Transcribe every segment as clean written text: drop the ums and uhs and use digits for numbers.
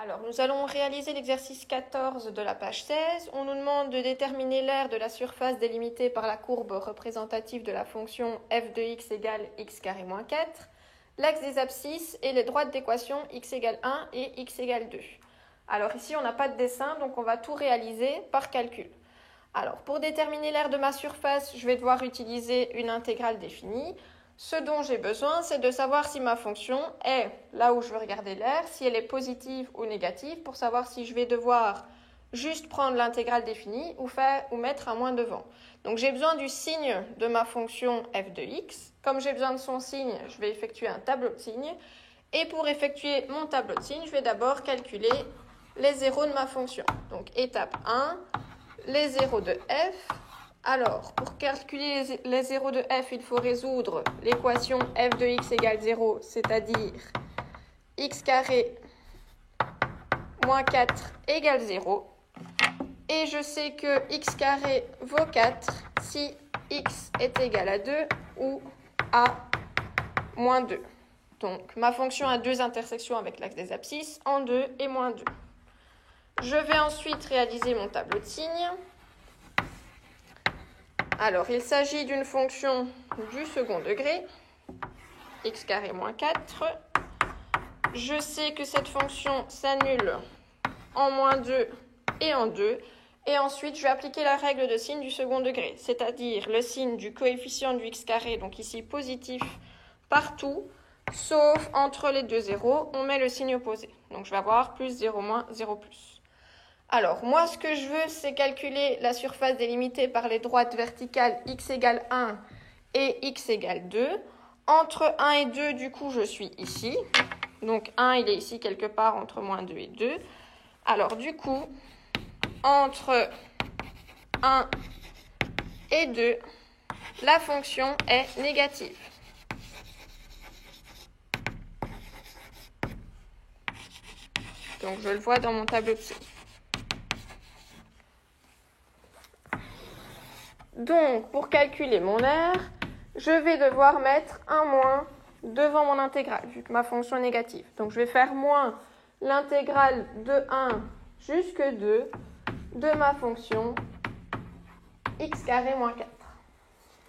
Alors, nous allons réaliser l'exercice 14 de la page 16. On nous demande de déterminer l'aire de la surface délimitée par la courbe représentative de la fonction f de x égale x carré moins 4, l'axe des abscisses et les droites d'équation x égale 1 et x égale 2. Alors ici, on n'a pas de dessin, donc on va tout réaliser par calcul. Alors, pour déterminer l'aire de ma surface, je vais devoir utiliser une intégrale définie. Ce dont j'ai besoin, c'est de savoir si ma fonction est, là où je veux regarder l'aire, si elle est positive ou négative, pour savoir si je vais devoir juste prendre l'intégrale définie ou mettre un moins devant. Donc j'ai besoin du signe de ma fonction f de x. Comme j'ai besoin de son signe, je vais effectuer un tableau de signes. Et pour effectuer mon tableau de signes, je vais d'abord calculer les zéros de ma fonction. Donc étape 1, les zéros de f. Alors, pour calculer les zéros de f, il faut résoudre l'équation f de x égale 0, c'est-à-dire x carré moins 4 égale 0. Et je sais que x carré vaut 4 si x est égal à 2 ou à moins 2. Donc, ma fonction a deux intersections avec l'axe des abscisses, en 2 et moins 2. Je vais ensuite réaliser mon tableau de signes. Alors, il s'agit d'une fonction du second degré, x carré moins 4. Je sais que cette fonction s'annule en moins 2 et en 2. Et ensuite, je vais appliquer la règle de signe du second degré, c'est-à-dire le signe du coefficient du x carré, donc ici positif partout, sauf entre les deux zéros, on met le signe opposé. Donc, je vais avoir plus 0 moins 0 plus. Alors, moi, ce que je veux, c'est calculer la surface délimitée par les droites verticales x égale 1 et x égale 2. Entre 1 et 2, du coup, je suis ici. Donc, 1, il est ici quelque part entre moins 2 et 2. Alors, du coup, entre 1 et 2, la fonction est négative. Donc, je le vois dans mon tableau de signes. Donc, pour calculer mon r, je vais devoir mettre un moins devant mon intégrale, vu que ma fonction est négative. Donc, je vais faire moins l'intégrale de 1 jusque 2 de ma fonction x carré moins 4.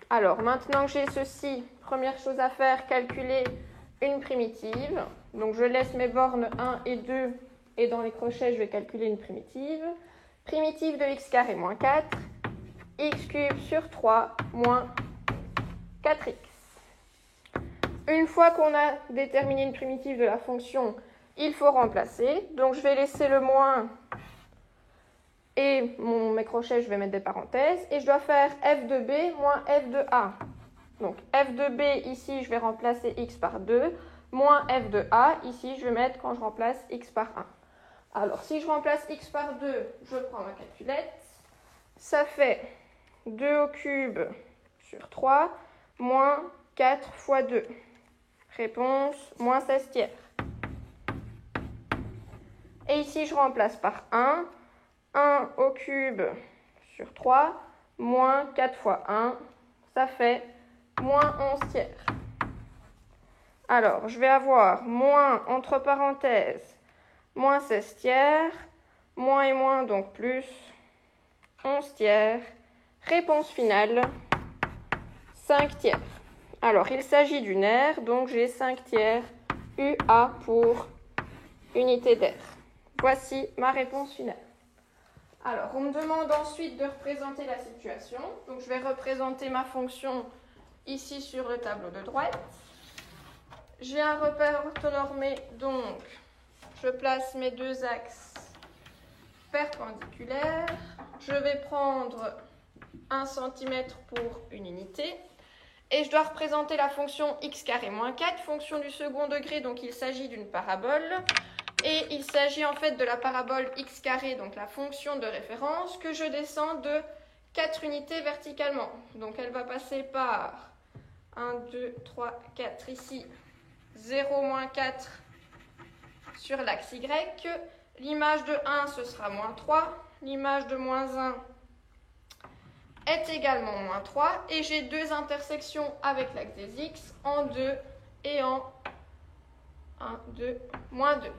Alors, maintenant que j'ai ceci, première chose à faire, calculer une primitive. Donc, je laisse mes bornes 1 et 2, et dans les crochets, je vais calculer une primitive. Primitive de x carré moins 4. x cube sur 3 moins 4x. Une fois qu'on a déterminé une primitive de la fonction, il faut remplacer. Donc, je vais laisser le moins et mes crochets, je vais mettre des parenthèses. Et je dois faire f de b moins f de a. Donc, f de b, ici, je vais remplacer x par 2. Moins f de a, ici, je vais mettre quand je remplace x par 1. Alors, si je remplace x par 2, je prends ma calculette. Ça fait 2 au cube sur 3, moins 4 fois 2. Réponse, moins 16 tiers. Et ici, je remplace par 1. 1 au cube sur 3, moins 4 fois 1. Ça fait moins 11 tiers. Alors, je vais avoir moins, entre parenthèses, moins 16 tiers, moins et moins, donc plus 11 tiers. Réponse finale, 5 tiers. Alors, il s'agit d'une aire, donc j'ai 5 tiers UA pour unité d'aire. Voici ma réponse finale. Alors, on me demande ensuite de représenter la situation. Donc, je vais représenter ma fonction ici sur le tableau de droite. J'ai un repère orthonormé, donc je place mes deux axes perpendiculaires. Je vais prendre 1 cm pour une unité. Et je dois représenter la fonction x carré moins 4, fonction du second degré, donc il s'agit d'une parabole. Et il s'agit en fait de la parabole x carré, donc la fonction de référence, que je descends de 4 unités verticalement. Donc elle va passer par 1, 2, 3, 4 ici, 0, moins 4 sur l'axe y. L'image de 1, ce sera moins 3. L'image de moins 1 est également moins 3. Et j'ai deux intersections avec l'axe des x en 2 et en 1, 2, moins 2.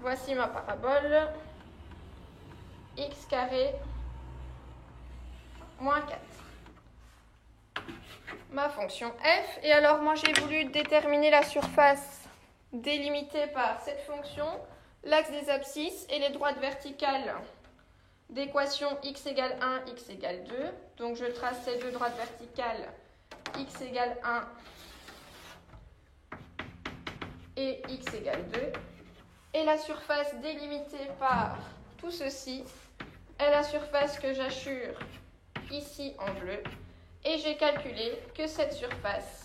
voici ma parabole x carré moins 4. Ma fonction f. Et alors, moi, j'ai voulu déterminer la surface délimitée par cette fonction, l'axe des abscisses et les droites verticales d'équation x égale 1, x égale 2. Donc, je trace ces deux droites verticales, x égale 1 et x égale 2. Et la surface délimitée par tout ceci est la surface que j'assure ici en bleu. Et j'ai calculé que cette surface